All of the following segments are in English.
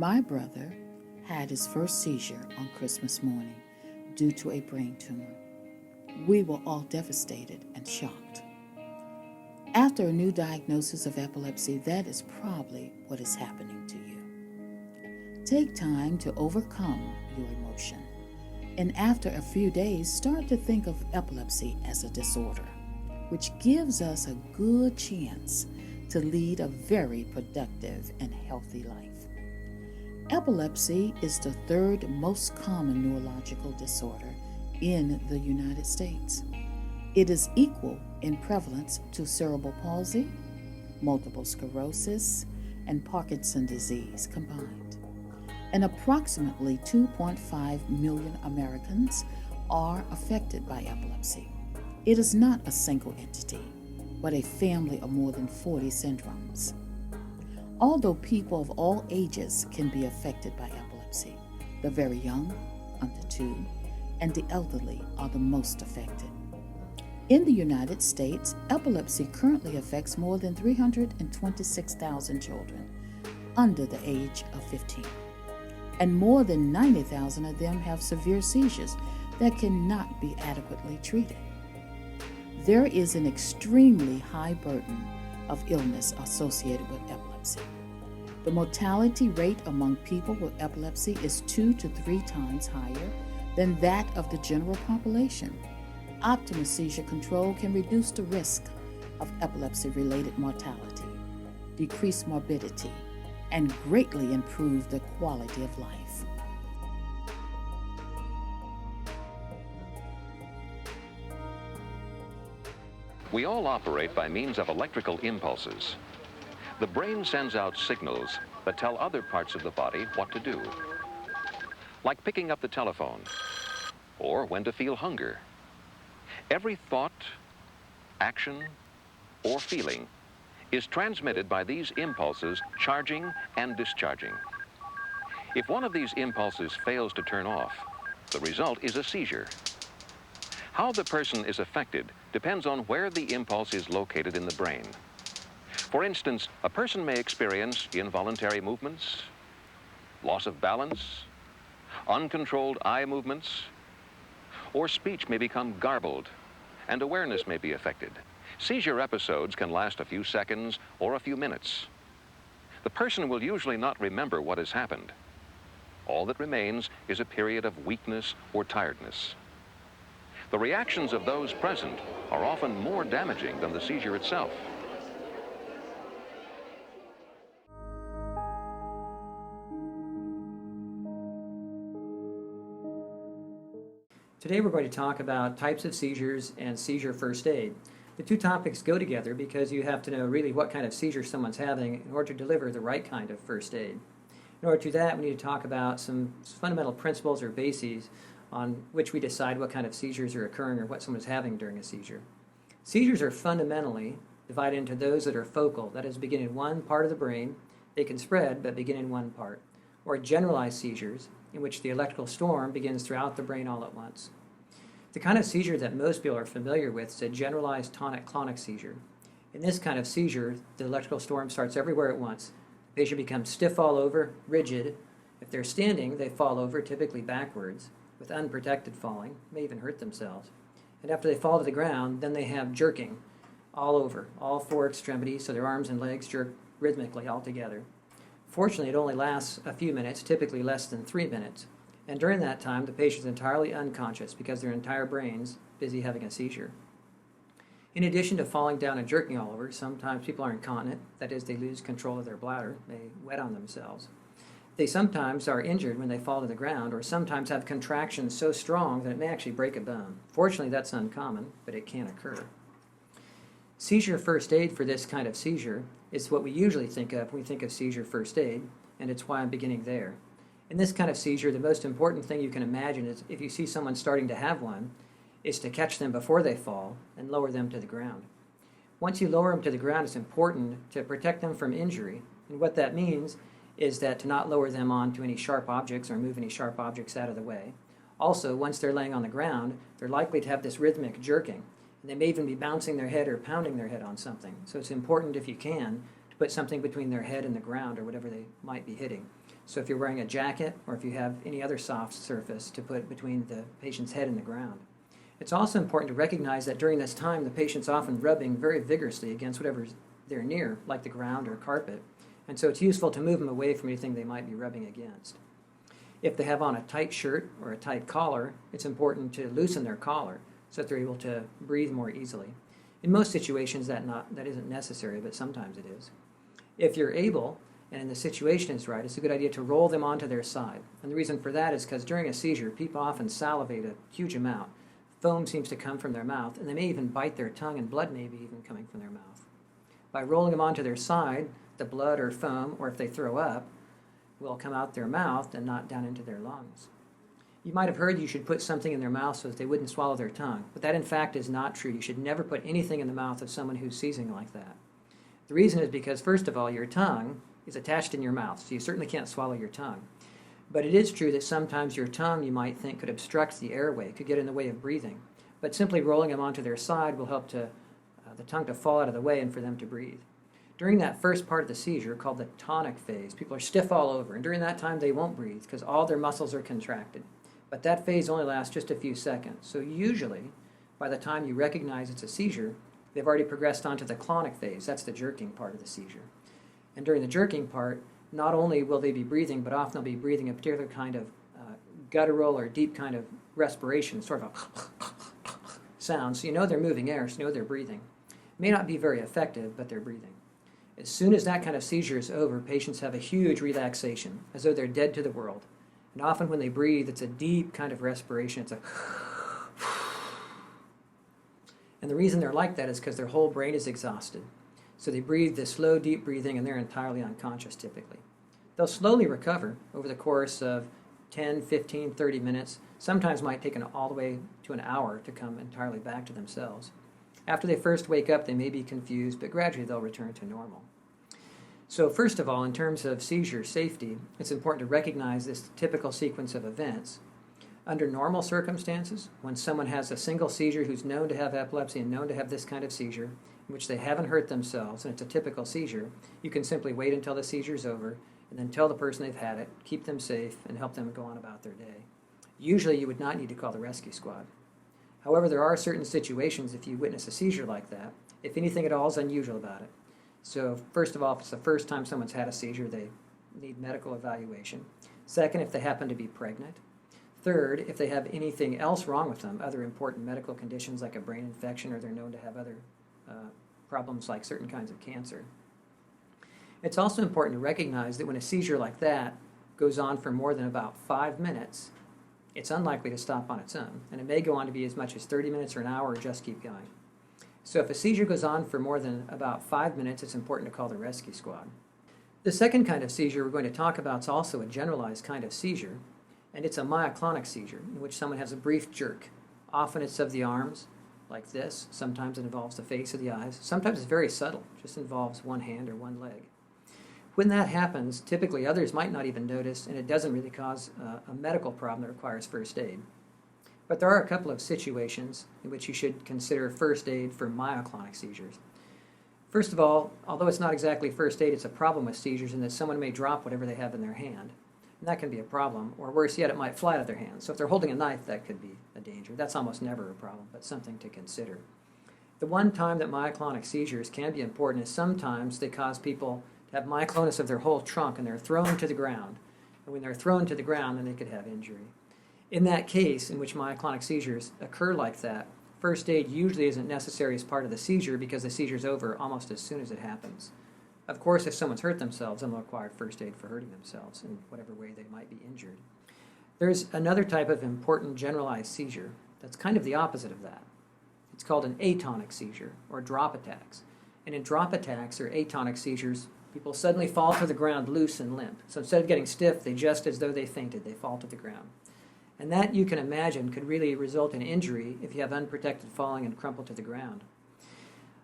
My brother had his first seizure on Christmas morning due to a brain tumor. We were all devastated and shocked. After a new diagnosis of epilepsy, that is probably what is happening to you. Take time to overcome your emotion, and after a few days, start to think of epilepsy as a disorder, which gives us a good chance to lead a very productive and healthy life. Epilepsy is the third most common neurological disorder in the United States. It is equal in prevalence to cerebral palsy, multiple sclerosis, and Parkinson's disease combined. And approximately 2.5 million Americans are affected by epilepsy. It is not a single entity, but a family of more than 40 syndromes. Although people of all ages can be affected by epilepsy, the very young, under 2, and the elderly are the most affected. In the United States, epilepsy currently affects more than 326,000 children under the age of 15, and more than 90,000 of them have severe seizures that cannot be adequately treated. There is an extremely high burden of illness associated with epilepsy. The mortality rate among people with epilepsy is 2 to 3 times higher than that of the general population. Optimal seizure control can reduce the risk of epilepsy-related mortality, decrease morbidity, and greatly improve the quality of life. We all operate by means of electrical impulses. The brain sends out signals that tell other parts of the body what to do, like picking up the telephone or when to feel hunger. Every thought, action, or feeling is transmitted by these impulses charging and discharging. If one of these impulses fails to turn off, the result is a seizure. How the person is affected depends on where the impulse is located in the brain. For instance, a person may experience involuntary movements, loss of balance, uncontrolled eye movements, or speech may become garbled, and awareness may be affected. Seizure episodes can last a few seconds or a few minutes. The person will usually not remember what has happened. All that remains is a period of weakness or tiredness. The reactions of those present are often more damaging than the seizure itself. Today we're going to talk about types of seizures and seizure first aid. The two topics go together because you have to know really what kind of seizure someone's having in order to deliver the right kind of first aid. In order to do that, we need to talk about some fundamental principles or bases on which we decide what kind of seizures are occurring or what someone's having during a seizure. Seizures are fundamentally divided into those that are focal, that is, begin in one part of the brain. They can spread, but begin in one part. Or generalized seizures, in which the electrical storm begins throughout the brain all at once. The kind of seizure that most people are familiar with is a generalized tonic-clonic seizure. In this kind of seizure, the electrical storm starts everywhere at once. The patient becomes stiff all over, rigid. If they're standing, they fall over, typically backwards, with unprotected falling, may even hurt themselves. And after they fall to the ground, then they have jerking all over, all 4 extremities, so their arms and legs jerk rhythmically all together. Fortunately, it only lasts a few minutes, typically less than 3 minutes. And during that time, the patient's entirely unconscious because their entire brain's busy having a seizure. In addition to falling down and jerking all over, sometimes people are incontinent, that is, they lose control of their bladder, they wet on themselves. They sometimes are injured when they fall to the ground, or sometimes have contractions so strong that it may actually break a bone. Fortunately, that's uncommon, but it can occur. Seizure first aid for this kind of seizure is what we usually think of when we think of seizure first aid, and it's why I'm beginning there. In this kind of seizure, the most important thing you can imagine is if you see someone starting to have one, is to catch them before they fall and lower them to the ground. Once you lower them to the ground, it's important to protect them from injury. And what that means is that to not lower them onto any sharp objects or move any sharp objects out of the way. Also, once they're laying on the ground, they're likely to have this rhythmic jerking. And they may even be bouncing their head or pounding their head on something. So it's important, if you can, to put something between their head and the ground or whatever they might be hitting. So if you're wearing a jacket or if you have any other soft surface to put between the patient's head and the ground. It's also important to recognize that during this time, the patient's often rubbing very vigorously against whatever they're near, like the ground or carpet, and so it's useful to move them away from anything they might be rubbing against. If they have on a tight shirt or a tight collar, it's important to loosen their collar so that they're able to breathe more easily. In most situations, that isn't necessary, but sometimes it is. If you're able, and the situation is right, it's a good idea to roll them onto their side. And the reason for that is because during a seizure, people often salivate a huge amount. Foam seems to come from their mouth, and they may even bite their tongue, and blood may be even coming from their mouth. By rolling them onto their side, the blood or foam, or if they throw up, will come out their mouth and not down into their lungs. You might have heard you should put something in their mouth so that they wouldn't swallow their tongue, but that in fact is not true. You should never put anything in the mouth of someone who's seizing like that. The reason is because, first of all, your tongue is attached in your mouth, so you certainly can't swallow your tongue. But it is true that sometimes your tongue, you might think, could obstruct the airway, could get in the way of breathing. But simply rolling them onto their side will help the tongue to fall out of the way and for them to breathe. During that first part of the seizure, called the tonic phase, people are stiff all over, and during that time they won't breathe because all their muscles are contracted. But that phase only lasts just a few seconds. So usually, by the time you recognize it's a seizure, they've already progressed onto the clonic phase. That's the jerking part of the seizure. And during the jerking part, not only will they be breathing, but often they'll be breathing a particular kind of guttural or deep kind of respiration, sort of a sound. So you know they're moving air, so you know they're breathing. It may not be very effective, but they're breathing. As soon as that kind of seizure is over, patients have a huge relaxation, as though they're dead to the world. And often when they breathe, it's a deep kind of respiration. It's a and the reason they're like that is because their whole brain is exhausted. So they breathe this slow, deep breathing, and they're entirely unconscious typically. They'll slowly recover over the course of 10, 15, 30 minutes. Sometimes might take all the way to an hour to come entirely back to themselves. After they first wake up, they may be confused, but gradually they'll return to normal. So first of all, in terms of seizure safety, it's important to recognize this typical sequence of events. Under normal circumstances, when someone has a single seizure who's known to have epilepsy and known to have this kind of seizure, in which they haven't hurt themselves, and it's a typical seizure, you can simply wait until the seizure's over, and then tell the person they've had it, keep them safe, and help them go on about their day. Usually you would not need to call the rescue squad. However, there are certain situations if you witness a seizure like that, if anything at all is unusual about it. So first of all, if it's the first time someone's had a seizure, they need medical evaluation. Second, if they happen to be pregnant. Third, if they have anything else wrong with them, other important medical conditions like a brain infection, or they're known to have other problems like certain kinds of cancer. It's also important to recognize that when a seizure like that goes on for more than about 5 minutes, it's unlikely to stop on its own, and it may go on to be as much as 30 minutes or an hour or just keep going. So if a seizure goes on for more than about 5 minutes, it's important to call the rescue squad. The second kind of seizure we're going to talk about is also a generalized kind of seizure, and it's a myoclonic seizure in which someone has a brief jerk. Often it's of the arms, like this. Sometimes it involves the face or the eyes. Sometimes it's very subtle, just involves one hand or one leg. When that happens, typically others might not even notice, and it doesn't really cause a medical problem that requires first aid. But there are a couple of situations in which you should consider first aid for myoclonic seizures. First of all, although it's not exactly first aid, it's a problem with seizures in that someone may drop whatever they have in their hand. And that can be a problem, or worse yet, it might fly out of their hand. So if they're holding a knife, that could be a danger. That's almost never a problem, but something to consider. The one time that myoclonic seizures can be important is sometimes they cause people to have myoclonus of their whole trunk, and they're thrown to the ground. And when they're thrown to the ground, then they could have injury. In that case, in which myoclonic seizures occur like that, first aid usually isn't necessary as part of the seizure because the seizure's over almost as soon as it happens. Of course, if someone's hurt themselves, then they'll require first aid for hurting themselves in whatever way they might be injured. There's another type of important generalized seizure that's kind of the opposite of that. It's called an atonic seizure, or drop attacks. And in drop attacks or atonic seizures, people suddenly fall to the ground loose and limp. So instead of getting stiff, they just as though they fainted, they fall to the ground. And that, you can imagine, could really result in injury if you have unprotected falling and crumple to the ground.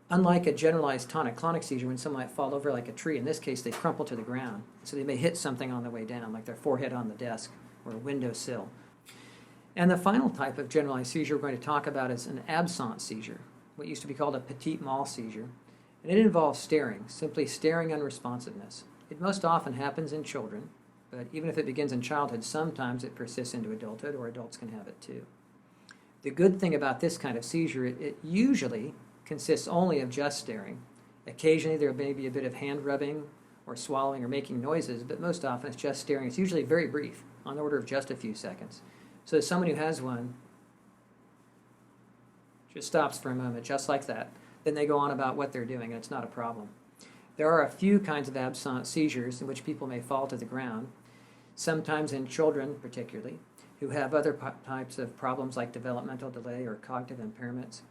Unlike a generalized tonic-clonic seizure, when someone might fall over like a tree, in this case they crumple to the ground. So they may hit something on the way down, like their forehead on the desk or a windowsill. And the final type of generalized seizure we're going to talk about is an absent seizure, what used to be called a petit mal seizure. And it involves staring, simply staring unresponsiveness. It most often happens in children, But even if it begins in childhood, sometimes it persists into adulthood, or adults can have it too. The good thing about this kind of seizure, it usually consists only of just staring. Occasionally there may be a bit of hand rubbing or swallowing or making noises, but most often it's just staring. It's usually very brief, on the order of just a few seconds. So as someone who has one just stops for a moment, just like that, then they go on about what they're doing, and it's not a problem. There are a few kinds of absence seizures in which people may fall to the ground, sometimes in children particularly, who have other types of problems like developmental delay or cognitive impairments,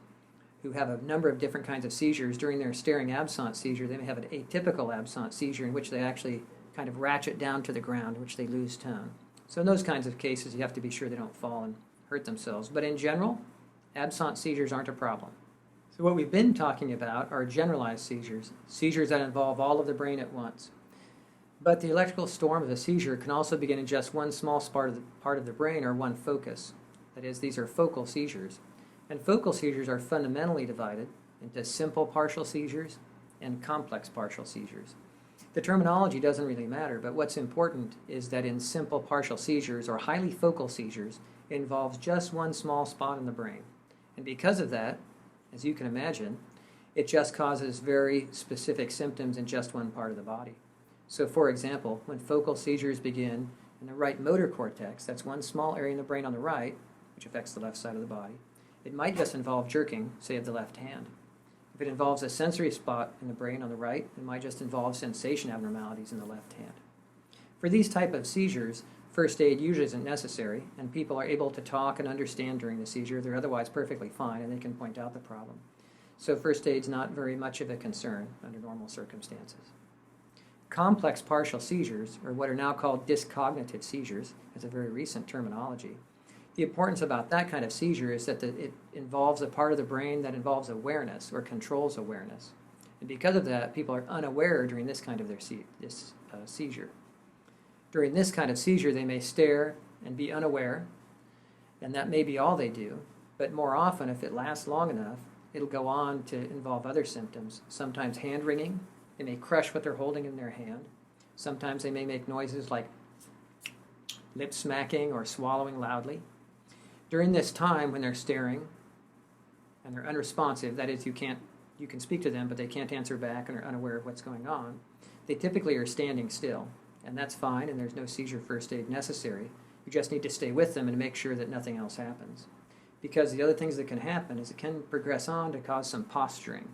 who have a number of different kinds of seizures. During their staring absence seizure, they may have an atypical absence seizure in which they actually kind of ratchet down to the ground, in which they lose tone. So in those kinds of cases, you have to be sure they don't fall and hurt themselves. But in general, absence seizures aren't a problem. So what we've been talking about are generalized seizures, seizures that involve all of the brain at once. But the electrical storm of a seizure can also begin in just one small part of the brain, or one focus. That is, these are focal seizures. And focal seizures are fundamentally divided into simple partial seizures and complex partial seizures. The terminology doesn't really matter, but what's important is that in simple partial seizures, or highly focal seizures, it involves just one small spot in the brain. And because of that, as you can imagine, it just causes very specific symptoms in just one part of the body. So for example, when focal seizures begin in the right motor cortex, that's one small area in the brain on the right, which affects the left side of the body, it might just involve jerking, say, of the left hand. If it involves a sensory spot in the brain on the right, it might just involve sensation abnormalities in the left hand. For these type of seizures, first aid usually isn't necessary, and people are able to talk and understand during the seizure. They're otherwise perfectly fine, and they can point out the problem. So first aid's not very much of a concern under normal circumstances. Complex partial seizures, or what are now called dyscognitive seizures, is a very recent terminology. The importance about that kind of seizure is that it involves a part of the brain that involves awareness or controls awareness. And because of that, people are unaware during this kind of seizure. During this kind of seizure, they may stare and be unaware, and that may be all they do, but more often, if it lasts long enough, it'll go on to involve other symptoms, sometimes hand wringing. They may crush what they're holding in their hand. Sometimes they may make noises like lip smacking or swallowing loudly. During this time, when they're staring and they're unresponsive, that is, you can speak to them, but they can't answer back and are unaware of what's going on, they typically are standing still, and that's fine, and there's no seizure first aid necessary. You just need to stay with them and make sure that nothing else happens. Because the other things that can happen is it can progress on to cause some posturing.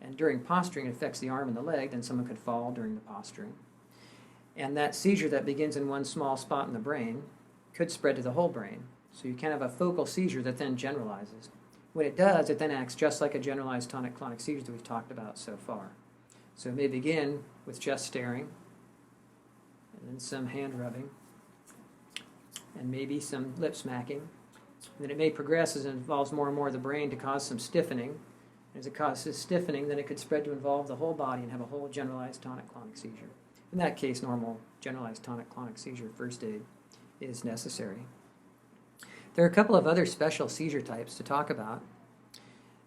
And during posturing, it affects the arm and the leg, then someone could fall during the posturing. And that seizure that begins in one small spot in the brain could spread to the whole brain. So you can have a focal seizure that then generalizes. When it does, it then acts just like a generalized tonic-clonic seizure that we've talked about so far. So it may begin with just staring, and then some hand rubbing, and maybe some lip smacking. And then it may progress as it involves more and more of the brain to cause some stiffening. As it causes stiffening, then it could spread to involve the whole body and have a whole generalized tonic-clonic seizure. In that case, normal generalized tonic-clonic seizure first aid is necessary. There are a couple of other special seizure types to talk about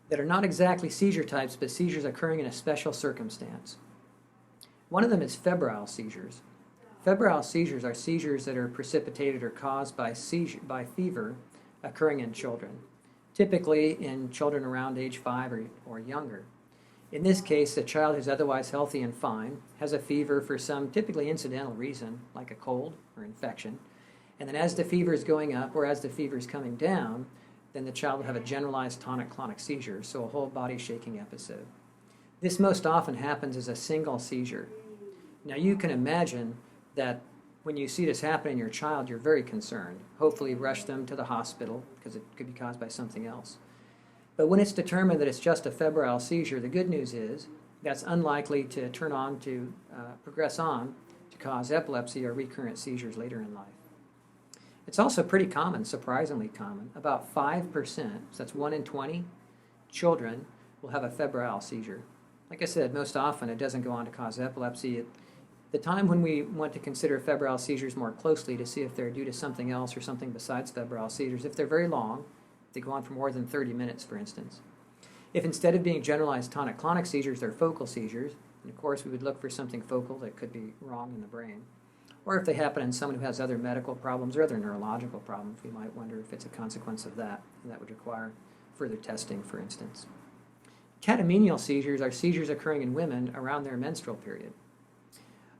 that are not exactly seizure types, but seizures occurring in a special circumstance. One of them is febrile seizures. Febrile seizures are seizures that are precipitated or caused by fever occurring in children, typically in children around age 5 or younger. In this case, the child who's otherwise healthy and fine has a fever for some typically incidental reason, like a cold or infection. And then as the fever is going up or as the fever is coming down, then the child will have a generalized tonic-clonic seizure, so a whole body shaking episode. This most often happens as a single seizure. Now you can imagine that when you see this happen in your child, you're very concerned. Hopefully rush them to the hospital because it could be caused by something else. But when it's determined that it's just a febrile seizure, the good news is that's unlikely to progress on to cause epilepsy or recurrent seizures later in life. It's also pretty common, surprisingly common. About 5%, so that's 1 in 20 children will have a febrile seizure. Like I said, most often it doesn't go on to cause epilepsy. The time when we want to consider febrile seizures more closely to see if they're due to something else or something besides febrile seizures, if they're very long, they go on for more than 30 minutes, for instance. If instead of being generalized tonic-clonic seizures, they're focal seizures, and of course we would look for something focal that could be wrong in the brain. Or if they happen in someone who has other medical problems or other neurological problems, we might wonder if it's a consequence of that, and that would require further testing, for instance. Catamenial seizures are seizures occurring in women around their menstrual period.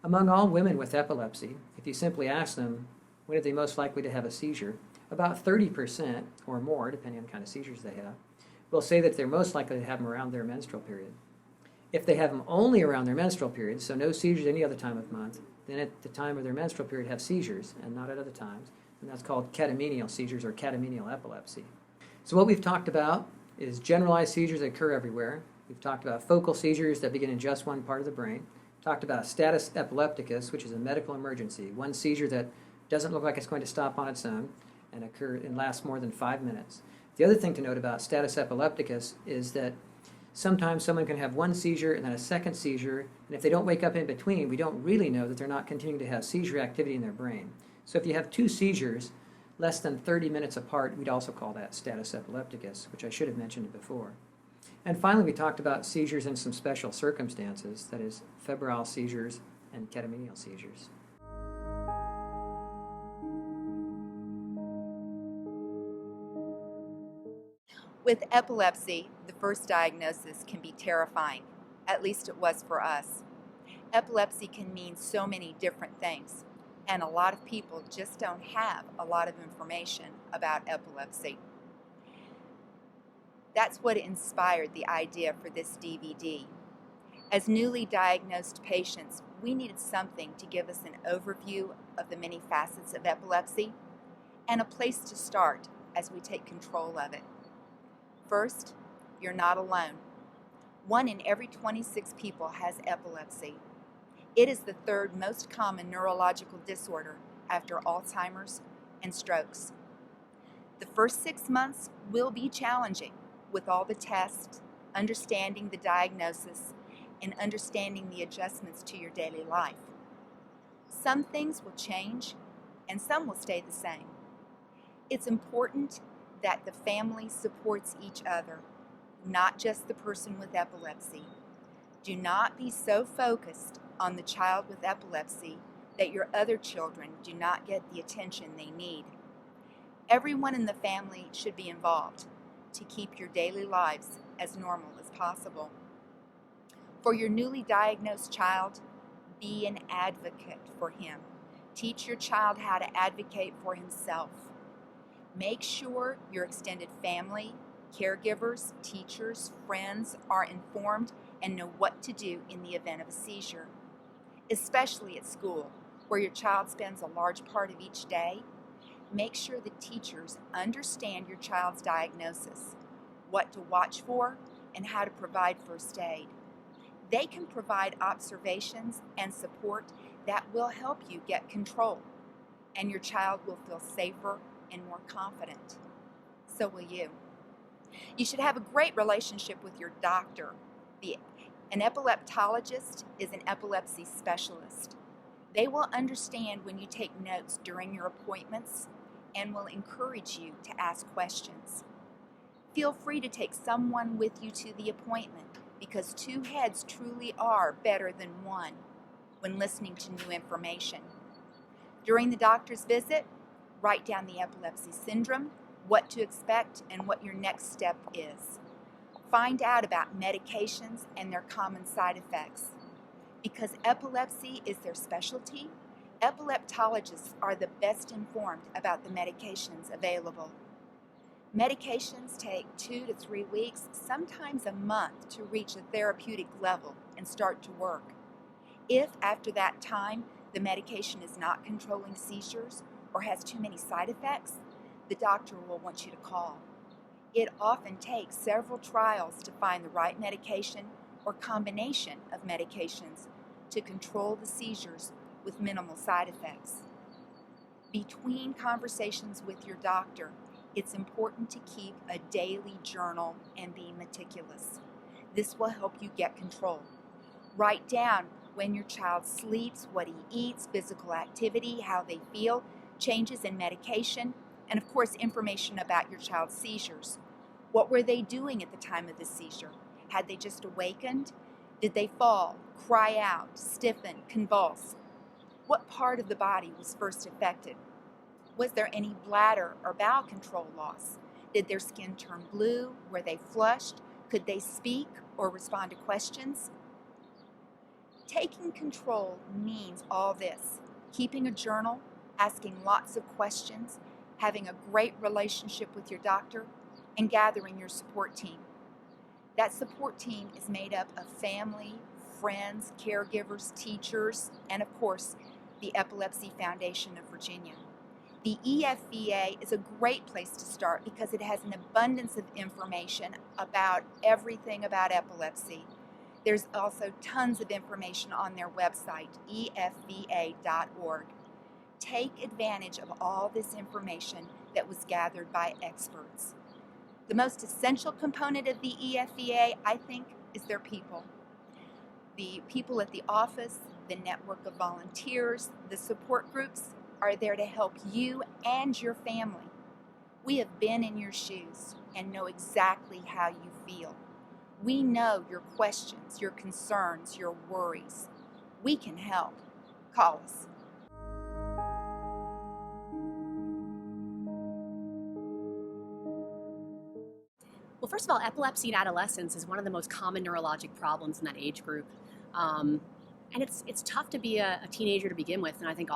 Among all women with epilepsy, if you simply ask them when are they most likely to have a seizure, about 30% or more, depending on the kind of seizures they have, will say that they're most likely to have them around their menstrual period. If they have them only around their menstrual period, so no seizures any other time of month, then at the time of their menstrual period have seizures and not at other times, and that's called catamenial seizures or catamenial epilepsy. So what we've talked about is generalized seizures that occur everywhere. We've talked about focal seizures that begin in just one part of the brain. Talked about status epilepticus, which is a medical emergency, one seizure that doesn't look like it's going to stop on its own and occur and last more than 5 minutes. The other thing to note about status epilepticus is that sometimes someone can have one seizure and then a second seizure, and if they don't wake up in between, we don't really know that they're not continuing to have seizure activity in their brain. So if you have two seizures less than 30 minutes apart, we'd also call that status epilepticus, which I should have mentioned before. And finally, we talked about seizures in some special circumstances, that is, febrile seizures and catamenial seizures. With epilepsy, the first diagnosis can be terrifying. At least it was for us. Epilepsy can mean so many different things, and a lot of people just don't have a lot of information about epilepsy. That's what inspired the idea for this DVD. As newly diagnosed patients, we needed something to give us an overview of the many facets of epilepsy and a place to start as we take control of it. First, you're not alone. 1 in every 26 people has epilepsy. It is the third most common neurological disorder after Alzheimer's and strokes. The first 6 months will be challenging with all the tests, understanding the diagnosis, and understanding the adjustments to your daily life. Some things will change and some will stay the same. It's important that the family supports each other, not just the person with epilepsy. Do not be so focused on the child with epilepsy that your other children do not get the attention they need. Everyone in the family should be involved to keep your daily lives as normal as possible. For your newly diagnosed child, be an advocate for him. Teach your child how to advocate for himself. Make sure your extended family, caregivers, teachers, friends are informed and know what to do in the event of a seizure. Especially at school, where your child spends a large part of each day, make sure the teachers understand your child's diagnosis, what to watch for, and how to provide first aid. They can provide observations and support that will help you get control, and your child will feel safer and more confident. So will you. You should have a great relationship with your doctor. An epileptologist is an epilepsy specialist. They will understand when you take notes during your appointments and will encourage you to ask questions. Feel free to take someone with you to the appointment because 2 heads truly are better than one when listening to new information. During the doctor's visit, write down the epilepsy syndrome, what to expect, and what your next step is. Find out about medications and their common side effects. Because epilepsy is their specialty, epileptologists are the best informed about the medications available. Medications take 2 to 3 weeks, sometimes a month, to reach a therapeutic level and start to work. If after that time the medication is not controlling seizures or has too many side effects, the doctor will want you to call. It often takes several trials to find the right medication or combination of medications to control the seizures with minimal side effects. Between conversations with your doctor, it's important to keep a daily journal and be meticulous. This will help you get control. Write down when your child sleeps, what he eats, physical activity, how they feel, changes in medication, and of course information about your child's seizures. What were they doing at the time of the seizure? Had they just awakened? Did they fall, cry out, stiffen, convulse? What part of the body was first affected? Was there any bladder or bowel control loss? Did their skin turn blue? Were they flushed? Could they speak or respond to questions? Taking control means all this: keeping a journal, asking lots of questions, having a great relationship with your doctor, and gathering your support team. That support team is made up of family, friends, caregivers, teachers, and of course, the Epilepsy Foundation of Virginia. The EFVA is a great place to start because it has an abundance of information about everything about epilepsy. There's also tons of information on their website, efva.org. Take advantage of all this information that was gathered by experts. The most essential component of the EFVA, I think, is their people. The people at the office, the network of volunteers, the support groups are there to help you and your family. We have been in your shoes and know exactly how you feel. We know your questions, your concerns, your worries. We can help. Call us. Well, first of all, epilepsy in adolescence is one of the most common neurologic problems in that age group. And it's tough to be a teenager to begin with, and I think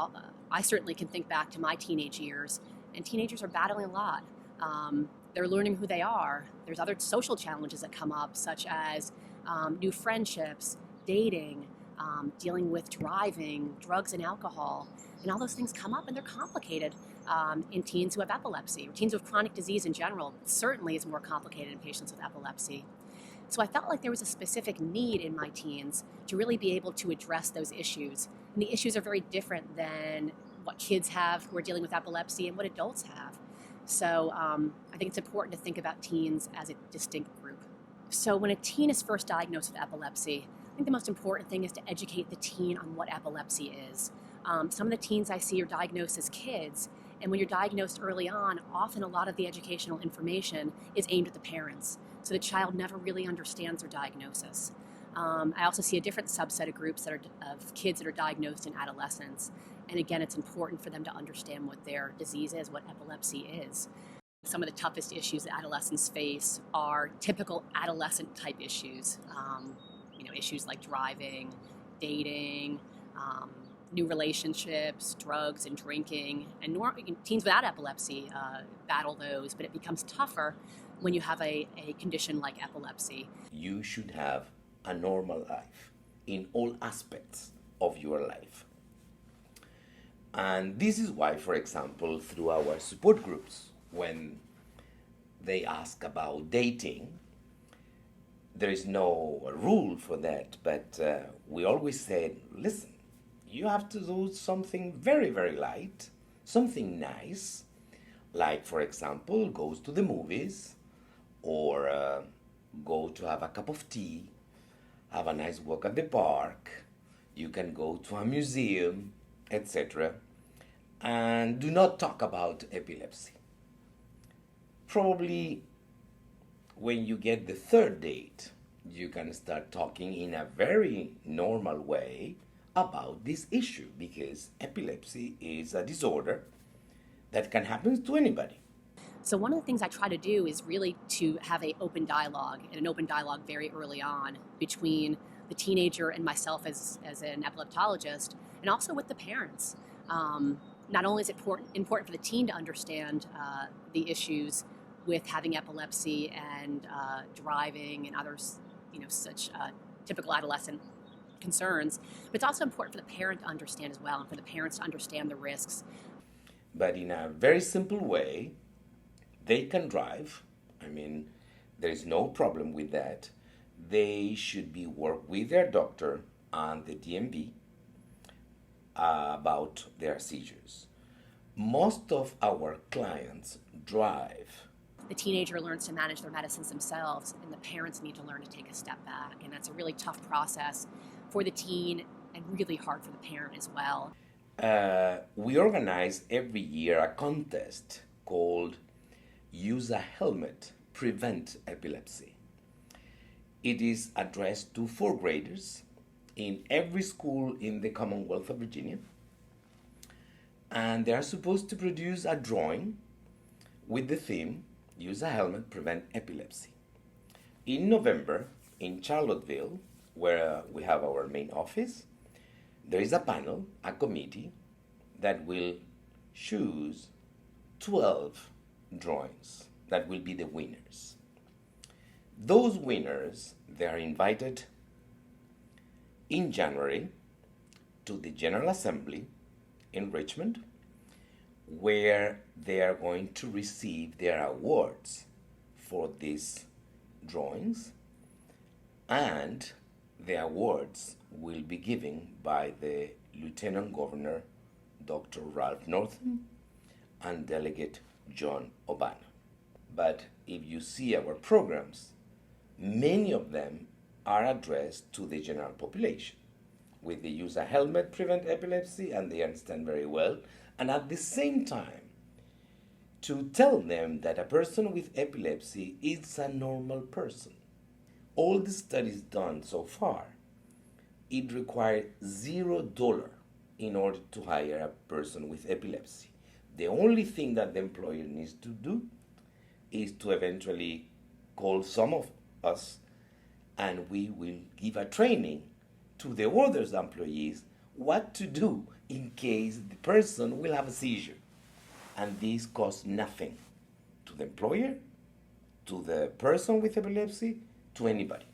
I certainly can think back to my teenage years, and teenagers are battling a lot. They're learning who they are. There's other social challenges that come up, such as new friendships, dating, dealing with driving, drugs and alcohol, and all those things come up, and they're complicated in teens who have epilepsy, or teens who have chronic disease in general. It certainly is more complicated in patients with epilepsy. So I felt like there was a specific need in my teens to really be able to address those issues. And the issues are very different than what kids have who are dealing with epilepsy and what adults have. So I think it's important to think about teens as a distinct group. So when a teen is first diagnosed with epilepsy, I think the most important thing is to educate the teen on what epilepsy is. Some of the teens I see are diagnosed as kids, and when you're diagnosed early on, often a lot of the educational information is aimed at the parents. So the child never really understands their diagnosis. I also see a different subset of groups of kids that are diagnosed in adolescence. And again, it's important for them to understand what their disease is, what epilepsy is. Some of the toughest issues that adolescents face are typical adolescent type issues. Issues like driving, dating, new relationships, drugs and drinking. And teens without epilepsy battle those, but it becomes tougher when you have a condition like epilepsy. You should have a normal life in all aspects of your life. And this is why, for example, through our support groups, when they ask about dating, there is no rule for that, but we always say, listen, you have to do something very, very light, something nice, like, for example, go to the movies, or go to have a cup of tea, have a nice walk at the park, you can go to a museum, etc. And do not talk about epilepsy. Probably when you get the third date, you can start talking in a very normal way about this issue, because epilepsy is a disorder that can happen to anybody. So one of the things I try to do is really to have an open dialogue, and an open dialogue very early on between the teenager and myself as an epileptologist, and also with the parents. Not only is it important for the teen to understand the issues with having epilepsy and driving and others, such typical adolescent concerns, but it's also important for the parent to understand as well, and for the parents to understand the risks. But in a very simple way, they can drive. There is no problem with that. They should be work with their doctor and the DMV about their seizures. Most of our clients drive. The teenager learns to manage their medicines themselves, and the parents need to learn to take a step back. And that's a really tough process for the teen and really hard for the parent as well. We organize every year a contest called Use a Helmet, Prevent Epilepsy. It is addressed to 4th graders in every school in the Commonwealth of Virginia. and they are supposed to produce a drawing with the theme, Use a Helmet, Prevent Epilepsy. In November, in Charlottesville, where we have our main office, there is a panel, a committee, that will choose 12 drawings that will be the winners. Those winners, they are invited in January to the General Assembly in Richmond, where they are going to receive their awards for these drawings, and the awards will be given by the Lieutenant Governor, Dr. Ralph Northam, and Delegate John Obana. But if you see our programs, many of them are addressed to the general population. With the Use a Helmet, Prevent Epilepsy, and they understand very well, and at the same time, to tell them that a person with epilepsy is a normal person. All the studies done so far, it required $0 in order to hire a person with epilepsy. The only thing that the employer needs to do is to eventually call some of us, and we will give a training to the other employees what to do in case the person will have a seizure. And this costs nothing to the employer, to the person with epilepsy, to anybody.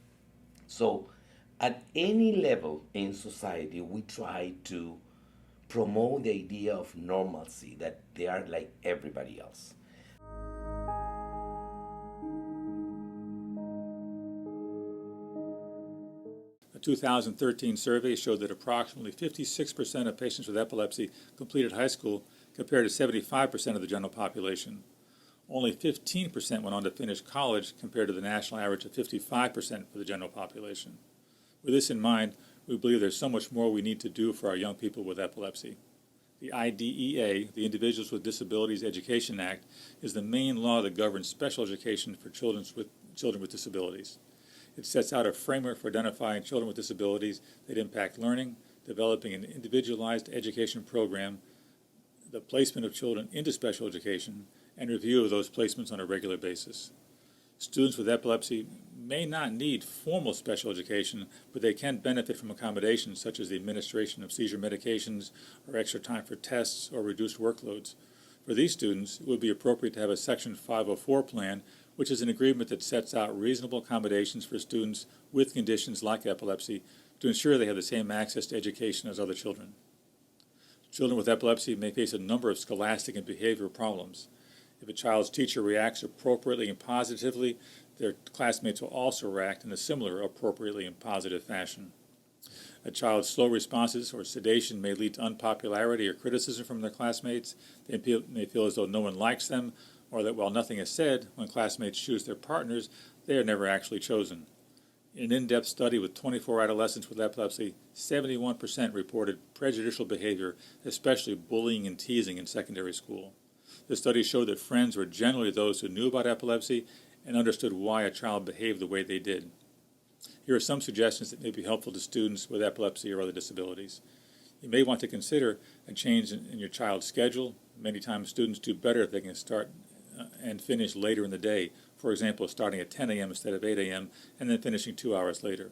So at any level in society, we try to promote the idea of normalcy, that they are like everybody else. A 2013 survey showed that approximately 56% of patients with epilepsy completed high school compared to 75% of the general population. Only 15% went on to finish college compared to the national average of 55% for the general population. With this in mind, we believe there's so much more we need to do for our young people with epilepsy. The IDEA, the Individuals with Disabilities Education Act, is the main law that governs special education for children with disabilities. It sets out a framework for identifying children with disabilities that impact learning, developing an individualized education program, the placement of children into special education, and review of those placements on a regular basis. Students with epilepsy may not need formal special education, but they can benefit from accommodations such as the administration of seizure medications or extra time for tests or reduced workloads. For these students, it would be appropriate to have a Section 504 plan, which is an agreement that sets out reasonable accommodations for students with conditions like epilepsy to ensure they have the same access to education as other children. Children with epilepsy may face a number of scholastic and behavioral problems. If a child's teacher reacts appropriately and positively, their classmates will also react in a similar appropriately and positive fashion. A child's slow responses or sedation may lead to unpopularity or criticism from their classmates. They may feel as though no one likes them, or that while nothing is said, when classmates choose their partners, they are never actually chosen. In an in-depth study with 24 adolescents with epilepsy, 71% reported prejudicial behavior, especially bullying and teasing in secondary school. The study showed that friends were generally those who knew about epilepsy and understood why a child behaved the way they did. Here are some suggestions that may be helpful to students with epilepsy or other disabilities. You may want to consider a change in your child's schedule. Many times students do better if they can start and finish later in the day, for example, starting at 10 a.m. instead of 8 a.m. and then finishing 2 hours later.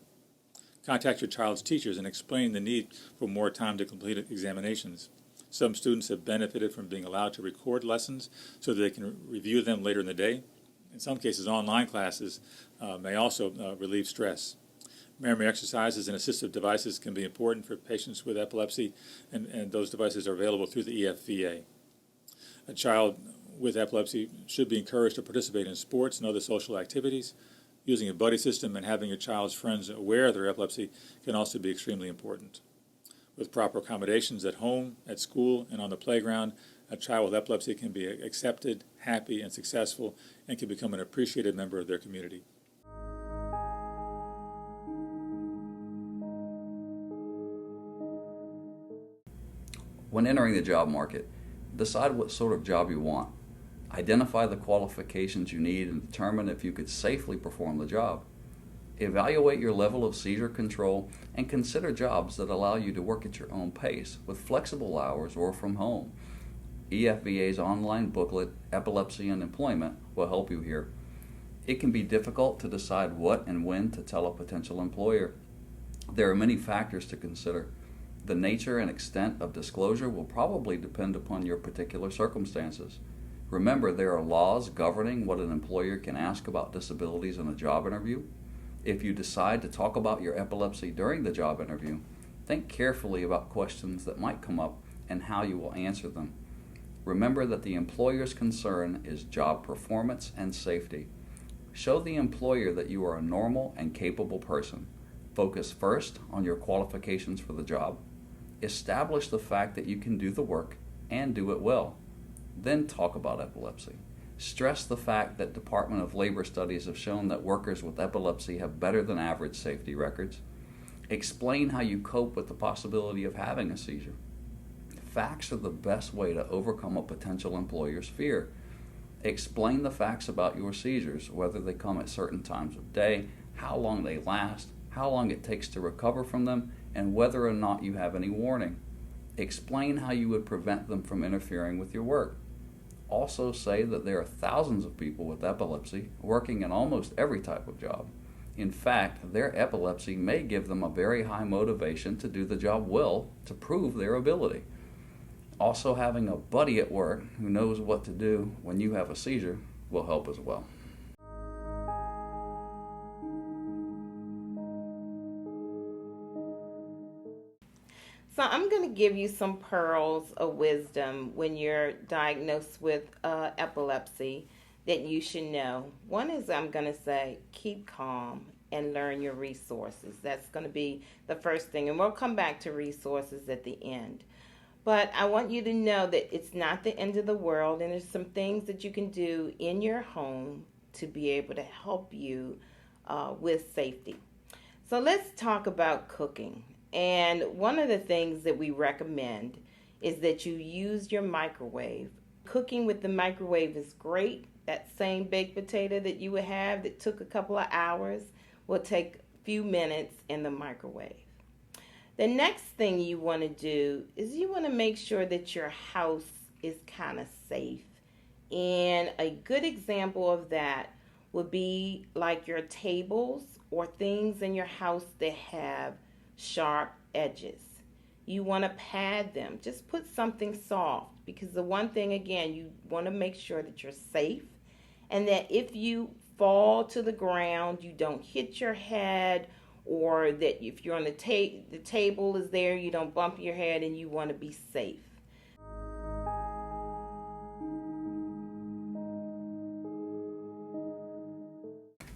Contact your child's teachers and explain the need for more time to complete examinations. Some students have benefited from being allowed to record lessons so that they can review them later in the day. In some cases, online classes may also relieve stress. Memory exercises and assistive devices can be important for patients with epilepsy, and those devices are available through the EFVA. A child with epilepsy should be encouraged to participate in sports and other social activities. Using a buddy system and having your child's friends aware of their epilepsy can also be extremely important. With proper accommodations at home, at school, and on the playground, a child with epilepsy can be accepted, happy, and successful, and can become an appreciated member of their community. When entering the job market, decide what sort of job you want. Identify the qualifications you need and determine if you could safely perform the job. Evaluate your level of seizure control and consider jobs that allow you to work at your own pace with flexible hours or from home. EFVA's online booklet, Epilepsy and Employment, will help you here. It can be difficult to decide what and when to tell a potential employer. There are many factors to consider. The nature and extent of disclosure will probably depend upon your particular circumstances. Remember, there are laws governing what an employer can ask about disabilities in a job interview. If you decide to talk about your epilepsy during the job interview, think carefully about questions that might come up and how you will answer them. Remember that the employer's concern is job performance and safety. Show the employer that you are a normal and capable person. Focus first on your qualifications for the job. Establish the fact that you can do the work and do it well. Then talk about epilepsy. Stress the fact that Department of Labor studies have shown that workers with epilepsy have better than average safety records. Explain how you cope with the possibility of having a seizure. Facts are the best way to overcome a potential employer's fear. Explain the facts about your seizures, whether they come at certain times of day, how long they last, how long it takes to recover from them, and whether or not you have any warning. Explain how you would prevent them from interfering with your work. Also say that there are thousands of people with epilepsy working in almost every type of job. In fact, their epilepsy may give them a very high motivation to do the job well to prove their ability. Also, having a buddy at work who knows what to do when you have a seizure will help as well. So I'm going to give you some pearls of wisdom when you're diagnosed with epilepsy that you should know. One is I'm going to say keep calm and learn your resources. That's going to be the first thing. And we'll come back to resources at the end. But I want you to know that it's not the end of the world, and there's some things that you can do in your home to be able to help you with safety. So let's talk about cooking. And one of the things that we recommend is that you use your microwave. Cooking with the microwave is great. That same baked potato that you would have that took a couple of hours will take a few minutes in the microwave. The next thing you want to do is you want to make sure that your house is kind of safe. And a good example of that would be like your tables or things in your house that have sharp edges. You want to pad them. Just put something soft, because the one thing, again, you want to make sure that you're safe and that if you fall to the ground, you don't hit your head, or that if you're on the table is there, you don't bump your head, and you want to be safe.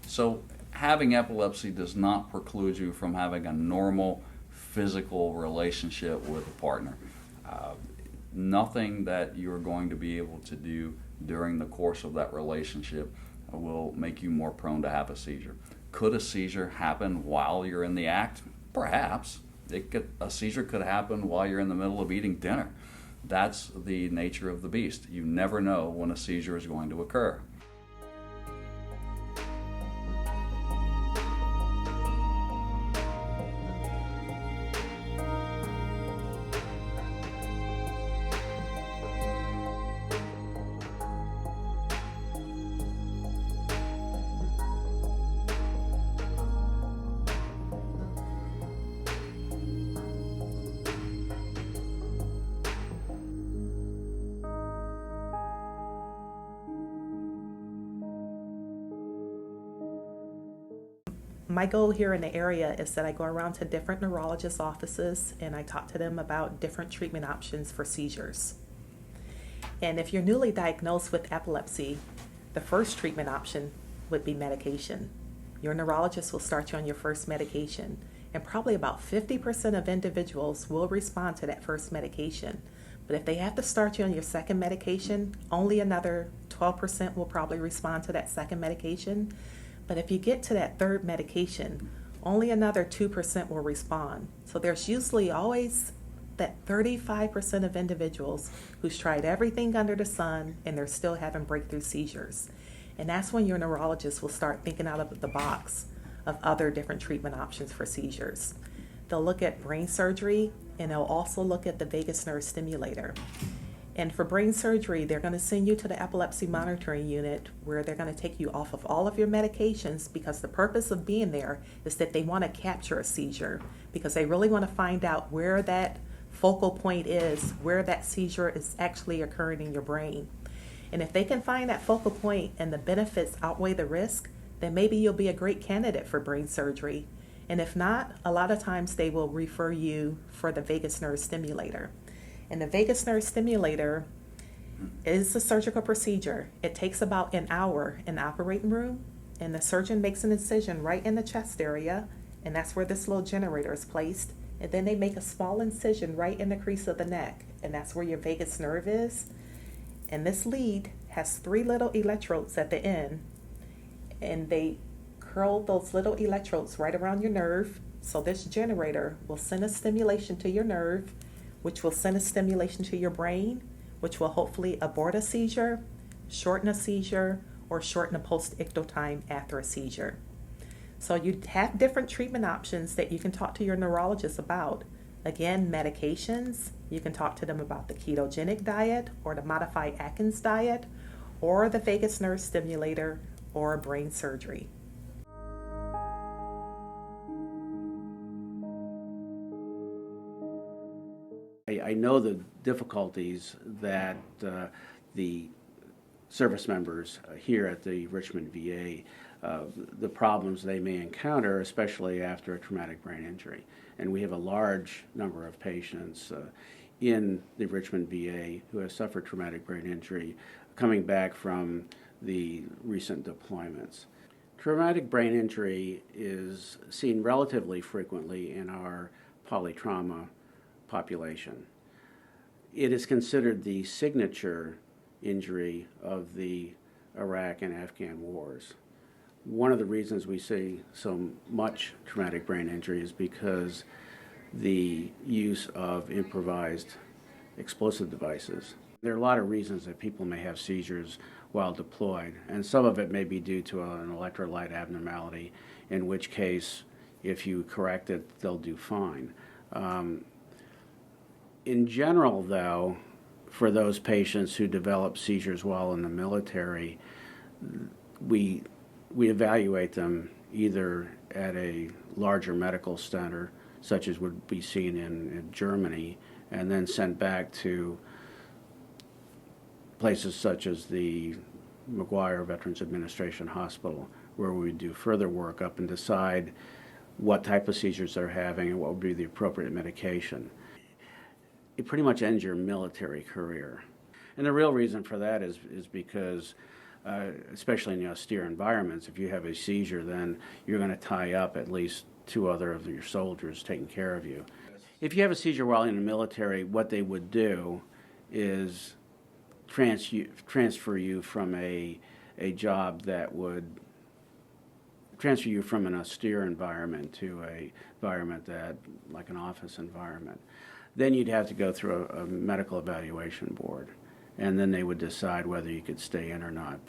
So having epilepsy does not preclude you from having a normal physical relationship with a partner. Nothing that you're going to be able to do during the course of that relationship will make you more prone to have a seizure. Could a seizure happen while you're in the act? Perhaps. A seizure could happen while you're in the middle of eating dinner. That's the nature of the beast. You never know when a seizure is going to occur. My goal here in the area is that I go around to different neurologist offices and I talk to them about different treatment options for seizures. And if you're newly diagnosed with epilepsy, the first treatment option would be medication. Your neurologist will start you on your first medication, and probably about 50% of individuals will respond to that first medication. But if they have to start you on your second medication, only another 12% will probably respond to that second medication. But if you get to that third medication, only another 2% will respond. So there's usually always that 35% of individuals who's tried everything under the sun and they're still having breakthrough seizures. And that's when your neurologist will start thinking out of the box of other different treatment options for seizures. They'll look at brain surgery, and they'll also look at the vagus nerve stimulator. And for brain surgery, they're going to send you to the epilepsy monitoring unit where they're going to take you off of all of your medications, because the purpose of being there is that they want to capture a seizure, because they really want to find out where that focal point is, where that seizure is actually occurring in your brain. And if they can find that focal point and the benefits outweigh the risk, then maybe you'll be a great candidate for brain surgery. And if not, a lot of times they will refer you for the vagus nerve stimulator. And the vagus nerve stimulator is a surgical procedure. It takes about an hour in the operating room, and the surgeon makes an incision right in the chest area, and that's where this little generator is placed. And then they make a small incision right in the crease of the neck, and that's where your vagus nerve is. And this lead has 3 little electrodes at the end, and they curl those little electrodes right around your nerve. So this generator will send a stimulation to your nerve, which will send a stimulation to your brain, which will hopefully abort a seizure, shorten a seizure, or shorten a post-ictal time after a seizure. So you have different treatment options that you can talk to your neurologist about. Again, medications, you can talk to them about the ketogenic diet or the modified Atkins diet, or the vagus nerve stimulator, or brain surgery. I know the difficulties that the service members here at the Richmond VA, the problems they may encounter, especially after a traumatic brain injury. And we have a large number of patients in the Richmond VA who have suffered traumatic brain injury coming back from the recent deployments. Traumatic brain injury is seen relatively frequently in our polytrauma population. It is considered the signature injury of the Iraq and Afghan wars. One of the reasons we see so much traumatic brain injury is because the use of improvised explosive devices. There are a lot of reasons that people may have seizures while deployed, and some of it may be due to an electrolyte abnormality, in which case, if you correct it, they'll do fine. In general, though, for those patients who develop seizures while in the military, we evaluate them either at a larger medical center, such as would be seen in Germany, and then sent back to places such as the McGuire Veterans Administration Hospital, where we do further work up and decide what type of seizures they're having and what would be the appropriate medication. It pretty much ends your military career. And the real reason for that is because, especially in the austere environments, if you have a seizure, then you're going to tie up at least 2 other of your soldiers taking care of you. If you have a seizure while in the military, what they would do is transfer you from a job that would transfer you from an austere environment to a environment that, like an office environment. Then you'd have to go through a medical evaluation board, and then they would decide whether you could stay in or not.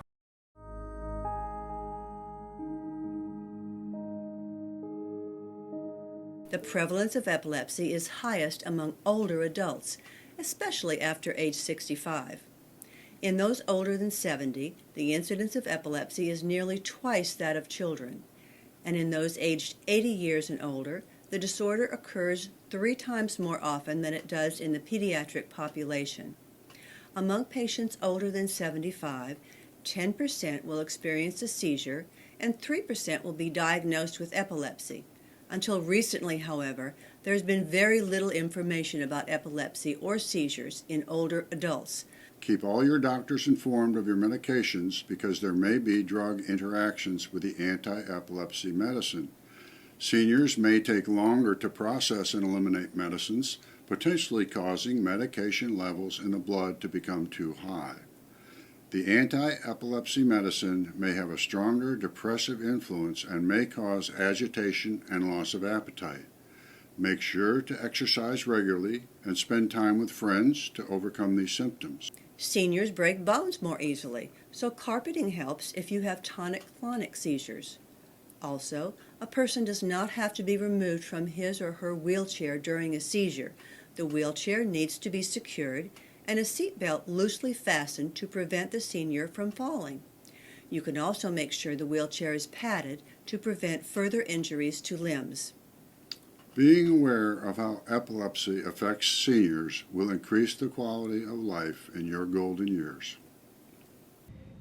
The prevalence of epilepsy is highest among older adults, especially after age 65. In those older than 70, the incidence of epilepsy is nearly twice that of children, and in those aged 80 years and older, the disorder occurs 3 times more often than it does in the pediatric population. Among patients older than 75, 10% will experience a seizure and 3% will be diagnosed with epilepsy. Until recently, however, there has been very little information about epilepsy or seizures in older adults. Keep all your doctors informed of your medications because there may be drug interactions with the anti-epilepsy medicine. Seniors may take longer to process and eliminate medicines, potentially causing medication levels in the blood to become too high. The anti-epilepsy medicine may have a stronger depressive influence and may cause agitation and loss of appetite. Make sure to exercise regularly and spend time with friends to overcome these symptoms. Seniors break bones more easily, so carpeting helps if you have tonic-clonic seizures. Also, a person does not have to be removed from his or her wheelchair during a seizure. The wheelchair needs to be secured, and a seatbelt loosely fastened to prevent the senior from falling. You can also make sure the wheelchair is padded to prevent further injuries to limbs. Being aware of how epilepsy affects seniors will increase the quality of life in your golden years.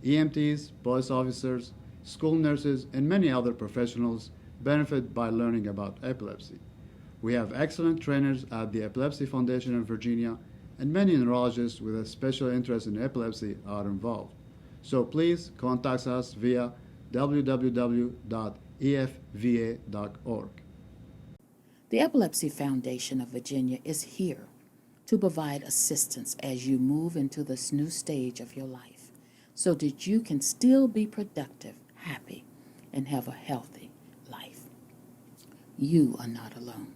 EMTs, police officers, school nurses, and many other professionals benefit by learning about epilepsy. We have excellent trainers at the Epilepsy Foundation in Virginia, and many neurologists with a special interest in epilepsy are involved. So please contact us via www.efva.org. The Epilepsy Foundation of Virginia is here to provide assistance as you move into this new stage of your life so that you can still be productive, happy, and have a healthy life. You are not alone.